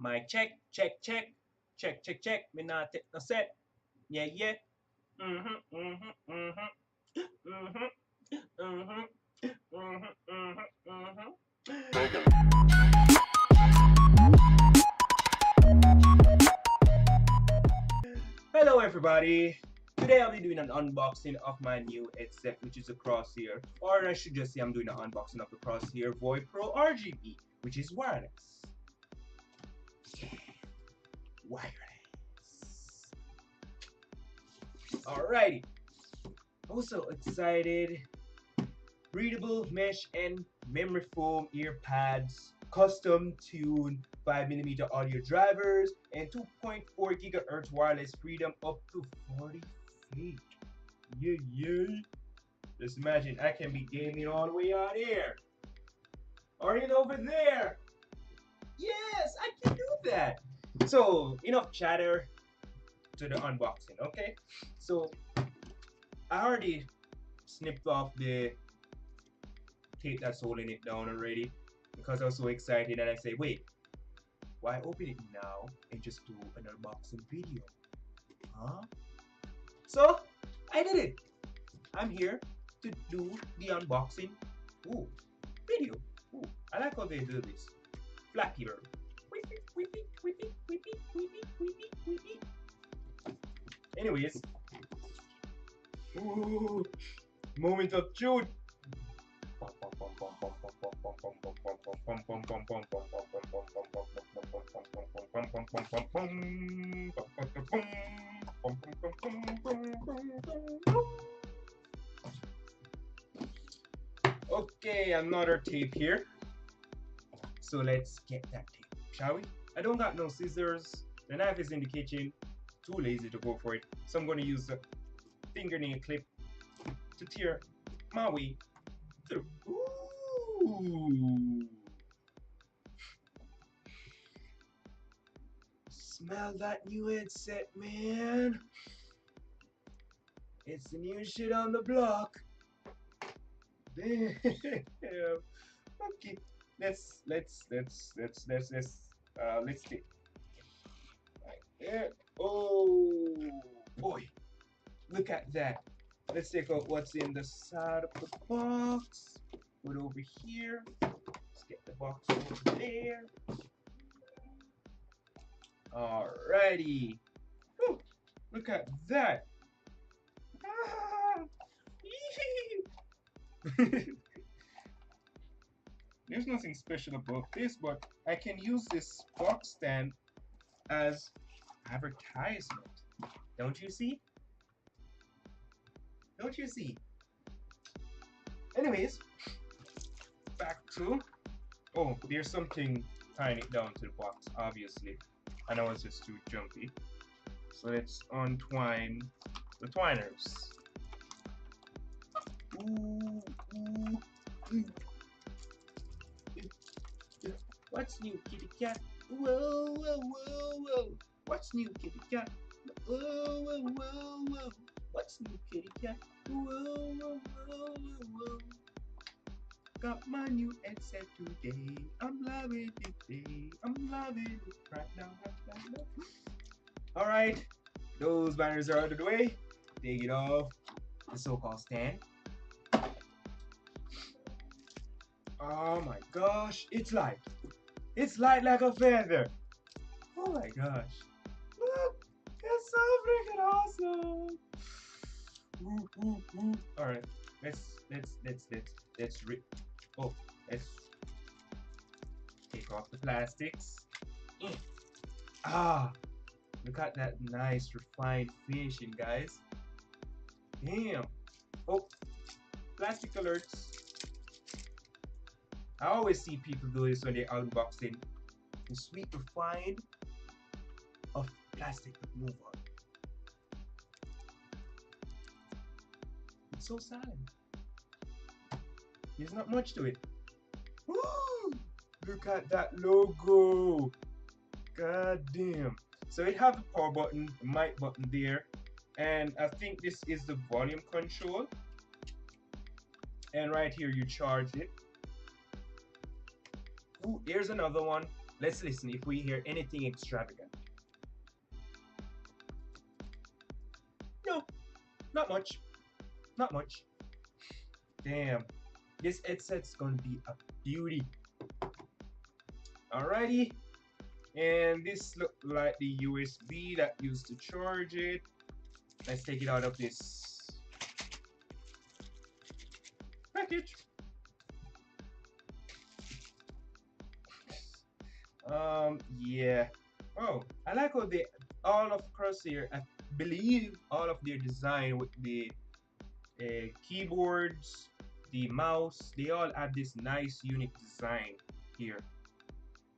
My check, check, check, check, check, check. Me not take no set. Yeah, yeah. Mhm, mhm, mhm, mhm, mhm, mhm, mhm, mhm. Hello, everybody. Today I'll be doing an unboxing of my new headset, which is a Crosshair, or I should just say I'm doing an unboxing of the Crosshair Void Pro RGB, which is wireless. Wireless. Alrighty. Also excited. Breathable mesh and memory foam ear pads, custom tuned 5mm audio drivers, and 2.4 GHz wireless freedom up to 40 feet. Yeah, yeah. Just imagine I can be gaming all the way out here. Or even over there. Yes, I can do that. So, enough chatter to the unboxing, okay? So, I already snipped off the tape that's holding it down already because I was so excited and I say, wait, why open it now and just do an unboxing video? Huh? So I did it. I'm here to do the unboxing ooh, video. Ooh, I like how they do this. Flappy Bird. Whippy, whippy, whippy, whippy, whippy, whippy, whippy. Anyways, ooh, moment of truth. Okay, another tape here. So let's get that tape, shall we? I don't got no scissors. The knife is in the kitchen. Too lazy to go for it. So I'm gonna use a fingernail clip to tear my way through. Ooh. Smell that new headset, man. It's the new shit on the block. Damn. Okay. Let's take right there. Oh boy. Look at that. Let's take out what's in the side of the box. Put it over here. Let's get the box over there. Alrighty. Whew, look at that. Ah, there's nothing special about this, but I can use this box stand as advertisement. Don't you see? Don't you see? Anyways, back to oh, there's something tying it down to the box, obviously. And I was just too jumpy. So let's untwine the twiners. Ooh, ooh, ooh. What's new, kitty cat? Whoa, whoa, whoa, whoa. What's new, kitty cat? Whoa, whoa, whoa, whoa. What's new, kitty cat? Whoa, whoa, whoa, whoa, whoa. Got my new headset today. I'm loving it today. I'm loving it right now, right now. Alright, those banners are out of the way. Take it off the so-called stand. Oh my gosh, it's light. It's light like a feather. Oh my gosh. Look, it's so freaking awesome. Ooh, ooh, ooh. Alright, let's rip. Oh, let's take off the plastics. Ah, look at that nice refined finishing, guys. Damn. Oh, plastic alerts. I always see people do this when they're unboxing the sweet refined of plastic removal. It's so silent. There's not much to it. Woo! Look at that logo. God damn. So it have the power button, the mic button there, and I think this is the volume control. And right here you charge it. Ooh, here's another one. Let's listen if we hear anything extravagant. No, not much. Not much. Damn. This headset's gonna be a beauty. Alrighty. And this look like the USB that used to charge it. Let's take it out of this package. Yeah. Oh, I like how they all of Corsair, I believe all of their design with the keyboards, the mouse, they all have this nice unique design here.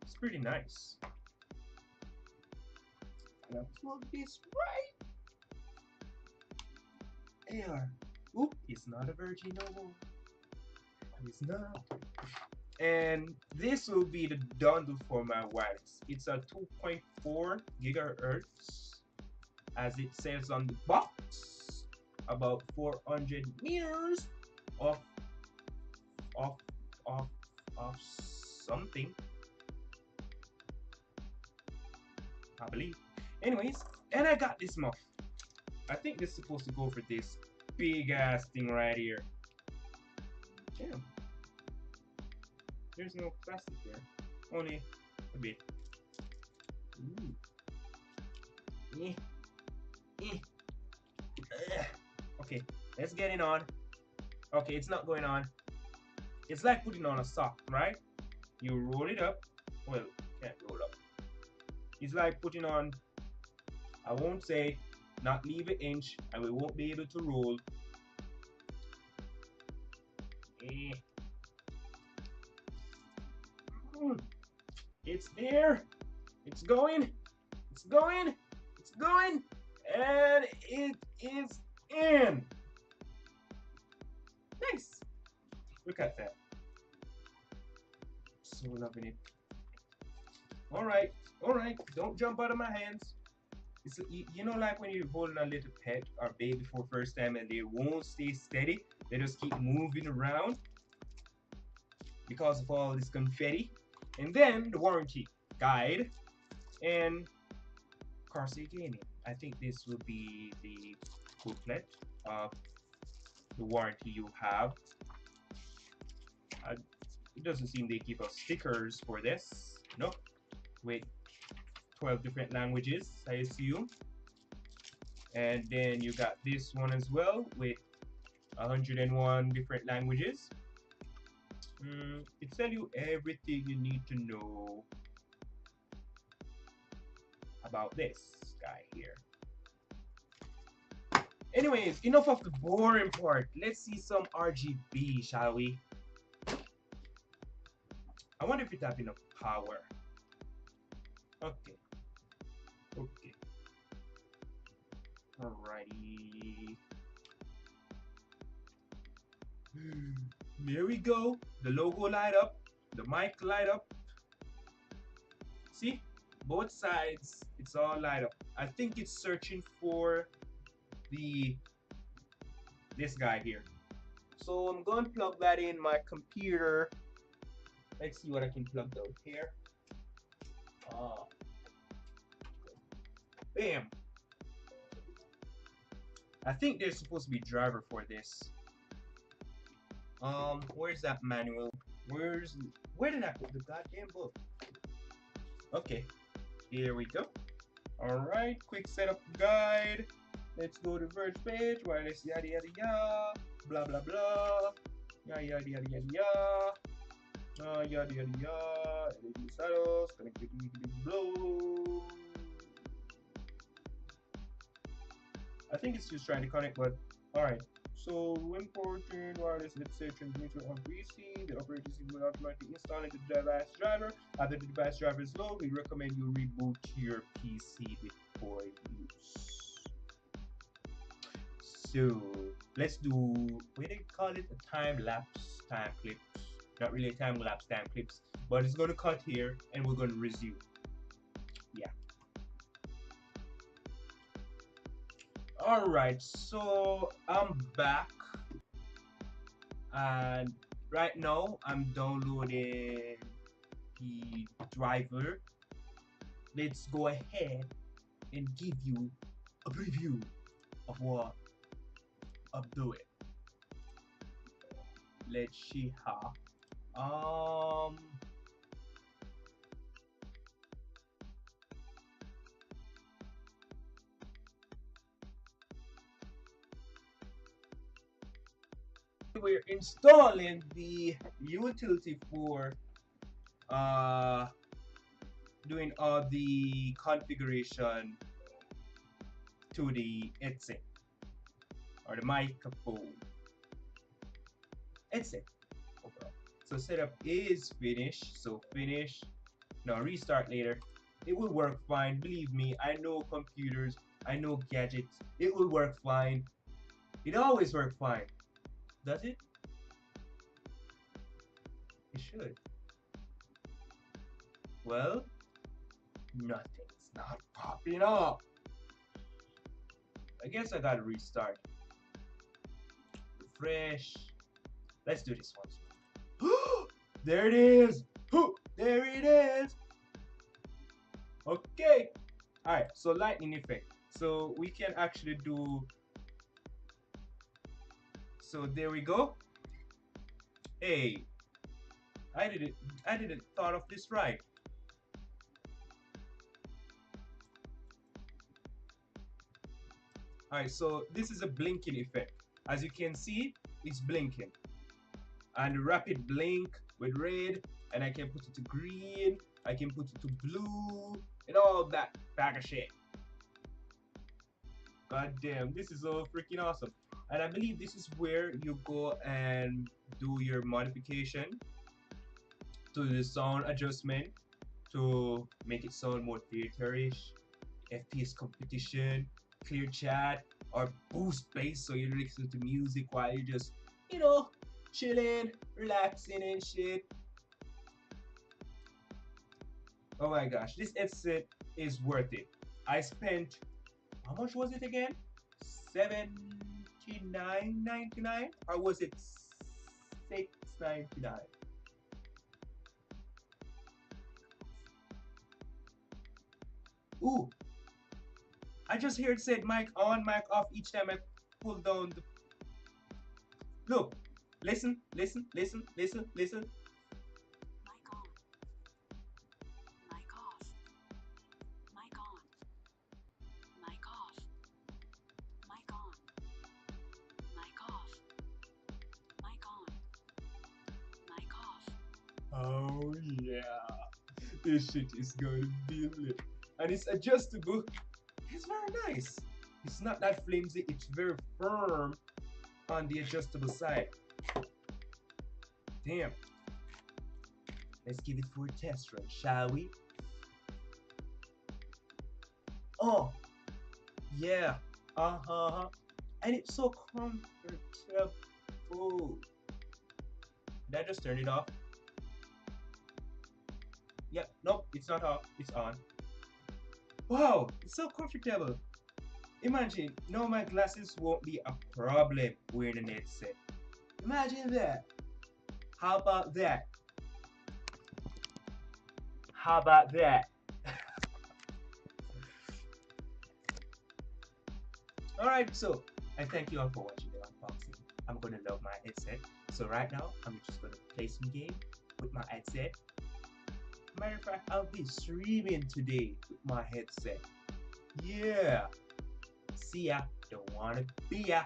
It's pretty nice. And I'll plug this right there. Oop, it's not a Virgin no more. It's not. And this will be the dongle for my wireless. It's a 2.4 gigahertz, as it says on the box. About 400 meters of of of something, I believe. Anyways, and I got this muff. I think this is supposed to go for this big ass thing right here. Damn. There's no plastic there. Only a bit. Ooh. Okay, let's get it on. Okay, it's not going on. It's like putting on a sock, right? You roll it up. Well, can't roll up. It's like putting on, I won't say not leave an inch, and we won't be able to roll. It's there. It's going. It's going. It's going. And it is in. Nice. Look at that. So loving it. Alright. Alright. Don't jump out of my hands. It's, you know, like when you're holding a little pet or baby for the first time and they won't stay steady. They just keep moving around because of all this confetti. And then the warranty guide and Corsair Gaming. I think this will be the booklet of the warranty you have. It doesn't seem they give us stickers for this. Nope. With 12 different languages, I assume. And then you got this one as well with 101 different languages. It tells you everything you need to know about this guy here. Anyways, enough of the boring part. Let's see some RGB, shall we? I wonder if it has enough power. Okay. Okay. Alrighty. There we go. The logo light up. The mic light up. See? Both sides. It's all light up. I think it's searching for this guy here. So I'm going to plug that in my computer. Let's see what I can plug down here. Bam. I think there's supposed to be a driver for this. Where's that manual? Where did I put the goddamn book? Okay, here we go. Alright, quick setup guide. Let's go to Verge page, wireless yada yada yada, blah blah blah, yada yada yada yada yada, yada yada yada, LED saddles, connectivity blow. I think it's just trying to connect, but alright. So importing wireless, let's say transmitter on PC, the operating system will automatically install into the device driver. After the device driver is low, we recommend you reboot your PC before use. So let's do, what do you call it? A time-lapse time clips. Not really a time-lapse time clips, but it's going to cut here and we're going to resume. Yeah. Alright, so I'm back and right now I'm downloading the driver, let's go ahead and give you a preview of what I'm doing. Let's see how. We're installing the utility for uh doing all the configuration to the headset or the microphone headset overall. So setup is finished. So finish. Now restart later. It will work fine. Believe me, I know computers. I know gadgets. It will work fine. It always works fine. Does it? It should. Well, nothing's not popping up. I guess I gotta restart. Refresh. Let's do this once more. There it is. There it is. Okay. Alright, so lightning effect. So we can actually do. So there we go. Hey, I didn't thought of this right. Alright, so this is a blinking effect. As you can see, it's blinking. And rapid blink with red, and I can put it to green, I can put it to blue, and all that bag of shit. God damn, this is so freaking awesome. And I believe this is where you go and do your modification to the sound adjustment to make it sound more theaterish, FPS competition, clear chat, or boost bass so you listen to music while you're just, you know, chilling, relaxing and shit. Oh my gosh, this headset is worth it. I spent, how much was it again? $79.99, or was it $6.99? Ooh, I just heard it said mic on, mic off each time I pull down the. Look, listen, listen, listen, listen, listen. Mic on. Mic off. Mic on. Mic off. Mic on. Mic off. Mic on. Mic off. Oh yeah, this shit is going to be lit. And it's adjustable. It's very nice. It's not that flimsy. It's very firm on the adjustable side. Damn. Let's give it for a test run, shall we? Oh, yeah. Uh-huh. And it's so comfortable. Did I just turn it off? Yep, nope, it's not off. It's on. Wow, it's so comfortable. Imagine, now my glasses won't be a problem wearing a headset. Imagine that. How about that? How about that? Alright, so I thank you all for watching the unboxing. I'm gonna love my headset. So right now, I'm just gonna play some game with my headset. Matter of fact, I'll be streaming today with my headset. Yeah. See ya. Don't wanna be ya.